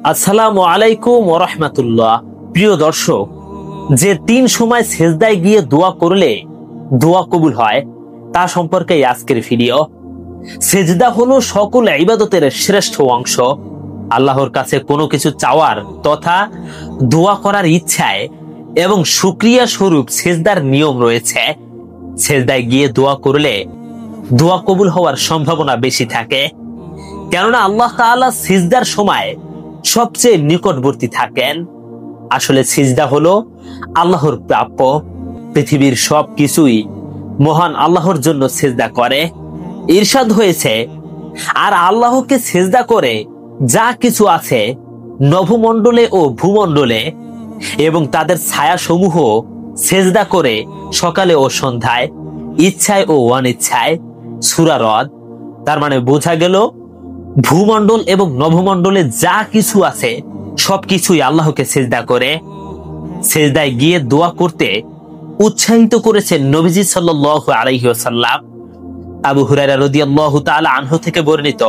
আসসালামু আলাইকুম ওয়া রাহমাতুল্লাহ। প্রিয় দর্শক, যে তিন সময় সেজদায় গিয়ে দোয়া করলে দোয়া কবুল হয় তা সম্পর্কে আজকের ভিডিও। সেজদা হলো সকল ইবাদতের শ্রেষ্ঠ অংশ। আল্লাহর কাছে কোনো কিছু চাওয়ার তথা দোয়া করার ইচ্ছায় এবং শুকরিয়া স্বরূপ সেজদার নিয়ম রয়েছে। সেজদায় গিয়ে দোয়া করলে দোয়া কবুল হওয়ার সম্ভাবনা বেশি থাকে, কেননা আল্লাহ তাআলা সিজদার সময় সবচেয়ে নিকটবর্তী থাকেন। আসলে সিজদা হলো আল্লাহর প্রাপ্য। পৃথিবীর সবকিছুই মহান আল্লাহর জন্য সিজদা করে। ইরশাদ হয়েছে, আর আল্লাহকে সিজদা করে যা কিছু আছে নভমণ্ডলে ও ভূমণ্ডলে এবং তাদের ছায়া সমূহ সিজদা করে সকালে ও সন্ধ্যায়, ইচ্ছায় ও অনিচ্ছায়। সূরা রদ। তার মানে বোঝা গেল ভূমণ্ডল এবং নভমণ্ডলে যা কিছু আছে সবকিছুই আল্লাহকে সিজদা করে। সিজদায় গিয়ে দোয়া করতে উৎসাহিত করেছেন নবীজি সাল্লাল্লাহু আলাইহি ওয়াসাল্লাম। আবু হুরায়রা রাদিয়াল্লাহু তাআলা আনহু থেকে বর্ণিত,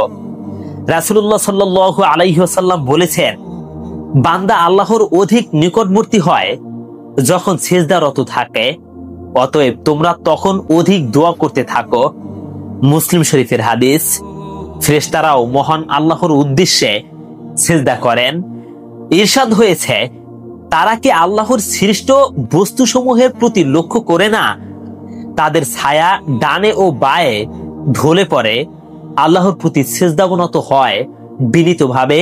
রাসূলুল্লাহ সাল্লাল্লাহু আলাইহি ওয়াসাল্লাম বলেছেন, বান্দা আল্লাহর অধিক নিকটবর্তী হয় যখন সিজদারত থাকে, অতএব তোমরা তখন অধিক দোয়া করতে থাকো। মুসলিম শরীফের হাদিস। ফেরেশতারাও মহান আল্লাহর উদ্দেশ্যে সিজদা করেন। ইরশাদ হয়েছে, তারা কি আল্লাহর সৃষ্ট বস্তুসমূহের প্রতি লক্ষ্য করে না? তাদের ছায়া ডানে ও বায়ে ঢলে পড়ে আল্লাহর প্রতি সিজদাবনত হয় বিনীতভাবে।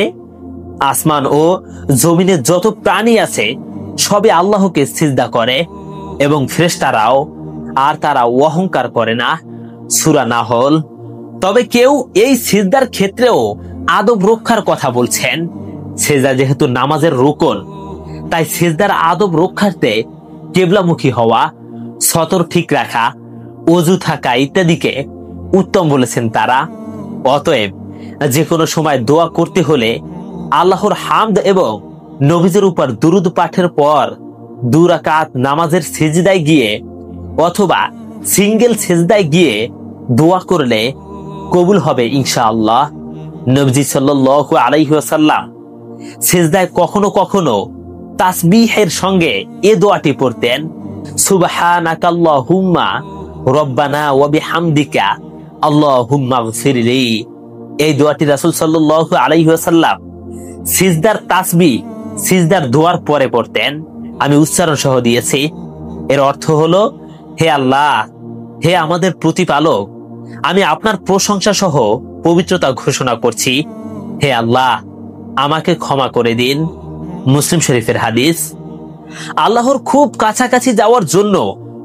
আসমান ও জমিনে যত প্রাণী আছে সবে আল্লাহকে সিজদা করে এবং ফেরেশতারাও, আর তারা অহংকার করে না। সূরা নাহল। তবে কেউ এই সিজদার ক্ষেত্রেও আদব রক্ষার কথা বলছেন। সিজদা যেহেতু নামাজের রুকন, তাই সিজদার আদব রক্ষার্থে কিবলামুখী হওয়া, সতর ঠিক রাখা, ওযু থাকা ইত্যাদিকে উত্তম বলেছেন তারা। অতএব যে কোনো সময় দোয়া করতে হলে আল্লাহর হামদ এবং নবীজের উপর দুরূদ পাঠের পর 2 রাকাত নামাজের সিজদায় গিয়ে অথবা সিঙ্গেল সিজদায় গিয়ে দোয়া করলে কবুল হবে ইনশাআল্লাহ। নবীজি সাল্লাল্লাহু আলাইহি ওয়াসাল্লাম সিজদায় কখনো কখনো তাসবিহের সঙ্গে এ দোয়াটি পড়তেন, সুবহানাকাল্লাহুম্মা রব্বানা ওয়া বিহামদিকা আল্লাহুম্মা গফিরলি। এই দোয়াটি রাসূল সাল্লাল্লাহু আলাইহি ওয়াসাল্লাম সিজদার তাসবিহ, সিজদার দোয়ার পরে পড়তেন। আমি উচ্চারণ সহ দিয়েছি। এর অর্থ হলো, হে আল্লাহ, হে আমাদের প্রতিপালক, আমি আপনার প্রশংসা সহ পবিত্রতা ঘোষণা করছি। হে আল্লাহ, আমাকে ক্ষমা করে দিন। মুসলিম শরীফের হাদিস। আল্লাহর খুব কাছাকাছি যাওয়ার জন্য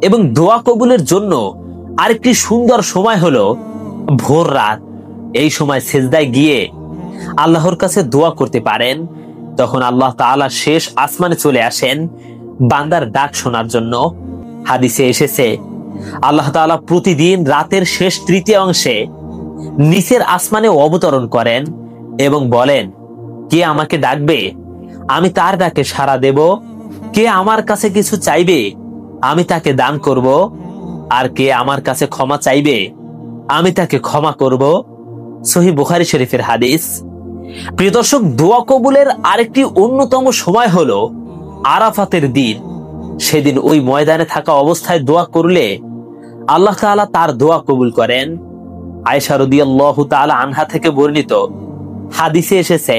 এবং দোয়া কবুলের জন্য আরেকটি সুন্দর সময় হলো ভোর রাত। এই সময় সিজদায় গিয়ে আল্লাহর কাছে দোয়া করতে পারেন। তখন আল্লাহ তাআলা শেষ আসমানে চলে আসেন বান্দার ডাক শোনার জন্য। হাদিসে এসেছে, আল্লাহ তাআলা প্রতিদিন রাতের শেষ তৃতীয় অংশে নিচের আসমানে অবতরণ করেন এবং বলেন, কে আমাকে ডাকবে, আমি তার ডাকে সাড়া দেব। কে আমার কাছে কিছু চাইবে, আমি তাকে দান করব। আর কে আমার কাছে ক্ষমা চাইবে, আমি তাকে ক্ষমা করব। সহিহ বুখারী শরীফের হাদিস। প্রিয় দর্শক, দোয়া কবুলের আরেকটি অন্যতম সময় হলো আরাফাতের দিন। সেদিন ওই ময়দানে থাকা অবস্থায় দোয়া করলে আল্লাহ তাআলা তার দোয়া কবুল করেন। আয়েশা রাদিয়াল্লাহু তাআলা আনহা থেকে বর্ণিত, হাদিসে এসেছে,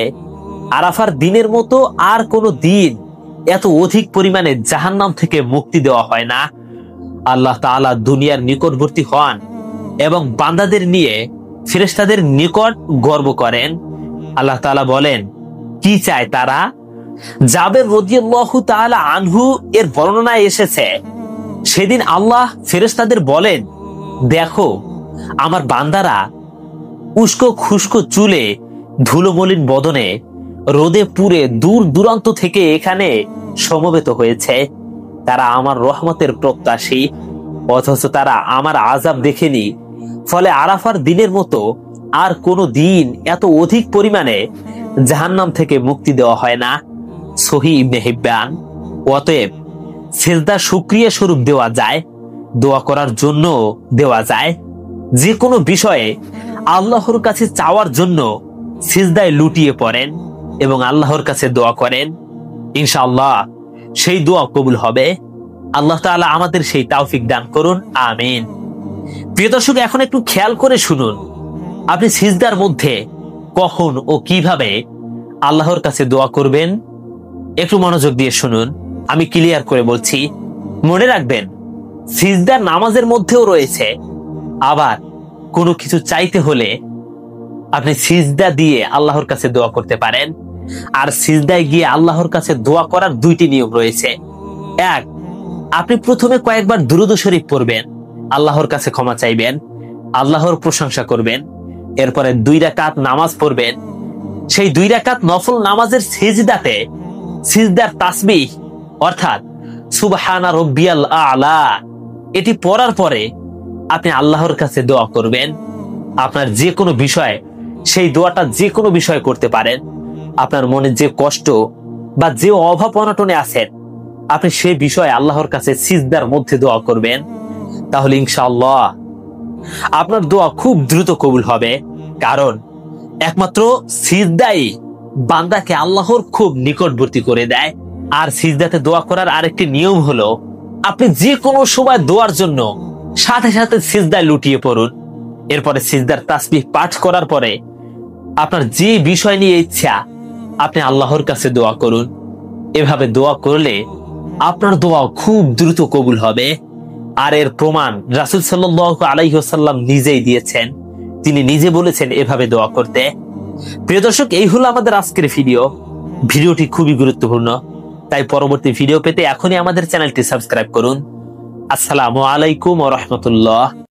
আরাফার দিনের মতো আর কোনো দিন এত অধিক পরিমাণে জাহান্নাম থেকে মুক্তি দেওয়া হয় না। আল্লাহ তাআলা দুনিয়ার নিকটবর্তী হন এবং বান্দাদের নিয়ে ফেরেশতাদের নিকট গর্ব করেন। আল্লাহ তাআলা বলেন, কি চায় তারা? জাবের রাদিয়াল্লাহু তাআলা আনহু এর বর্ণনায় এসেছে, সেদিন আল্লাহ ফেরেশতাদের বলেন, দেখো আমার বান্দারা উস্কো খুস্কো চুলে, ধুলোমলিন বদনে, রোদে পুড়ে দূর দূরান্ত থেকে এখানে সমবেত হয়েছে। তারা আমার রহমতের প্রত্যাশী, অথচ তারা আমার আযাব দেখেনি। ফলে আরাফার দিনের মতো আর কোনো দিন এত অধিক পরিমাণে জাহান্নাম থেকে মুক্তি দেওয়া হয় না। সহিহ ইবনে হিব্বান। অতএব সিজদা শুকরিয়া স্বরূপ দেওয়া যায়, দোয়া করার জন্য দেওয়া যায়। যে কোনো বিষয়ে আল্লাহর কাছে চাওয়ার জন্য সিজদায় লুটিয়ে পড়েন। এবং আল্লাহর কাছে দোয়া করেন, ইনশাআল্লাহ সেই দোয়া কবুল হবে। আল্লাহ তাআলা আমাদের সেই তৌফিক দান করুন, আমিন। প্রিয় দর্শক, এখন একটু খেয়াল করে শুনুন, আপনি সিজদার মধ্যে কখন ও কিভাবে আল্লাহর কাছে দোয়া করবেন। একটু মনোযোগ দিয়ে শুনুন, আমি ক্লিয়ার করে বলছি। মনে রাখবেন, সিজদার নামাজের মধ্যেও রয়েছে, আবার কোনো কিছু চাইতে হলে আপনি সিজদা দিয়ে আল্লাহর কাছে দোয়া করতে পারেন। আর সিজদায় গিয়ে আল্লাহর কাছে দোয়া করার দুইটি নিয়ম রয়েছে। এক, আপনি প্রথমে কয়েকবার দুরূদ শরীফ পড়বেন, আল্লাহর কাছে ক্ষমা চাইবেন, আল্লাহর প্রশংসা করবেন। এরপরে 2 রাকাত নামাজ পড়বেন। সেই 2 রাকাত নফল নামাজের সিজদাতে সিজদার তাসবিহ অর্থাৎ সুবহানা রাব্বিয়াল আ'লা এটি পড়ার পরে আপনি আল্লাহর কাছে দোয়া করবেন। আপনার যে কোনো বিষয়, সেই দোয়াটা যে কোনো বিষয় করতে পারেন। আপনার মনে যে কষ্ট বা যে অভাব অনটনে আছেন, আপনি সেই বিষয়ে আল্লাহর কাছে সিজদার মধ্যে দোয়া করবেন। তাহলে ইনশাআল্লাহ আপনার দোয়া খুব দ্রুত কবুল হবে। কারণ একমাত্র সিজদাই বান্দাকে আল্লাহর খুব নিকটবর্তী করে দেয়। আর সিজদাতে দোয়া করার আরেকটি নিয়ম হলো, আপনি যে কোনো সময় দোয়ার জন্য সাথে সাথে সিজদায় লুটিয়ে পড়ুন। এরপরে সিজদার তাসবিহ পাঠ করার পরে আপনার যে বিষয় নিয়ে ইচ্ছা আপনি আল্লাহর কাছে দোয়া করুন। এভাবে দোয়া করলে আপনার দোয়া খুব দ্রুত কবুল হবে। আর এর প্রমাণ রাসূল সাল্লাল্লাহু আলাইহি ওয়াসাল্লাম নিজেই দিয়েছেন। তিনি নিজে বলেছেন এভাবে দোয়া করতে। প্রিয় দর্শক, এই হলো আমাদের আজকের ভিডিওটি খুবই গুরুত্বপূর্ণ। তাই পরবর্তী ভিডিও পেতে এখনই আমাদের চ্যানেলটি সাবস্ক্রাইব করুন। আসসালামু আলাইকুম ওয়া রাহমাতুল্লাহ।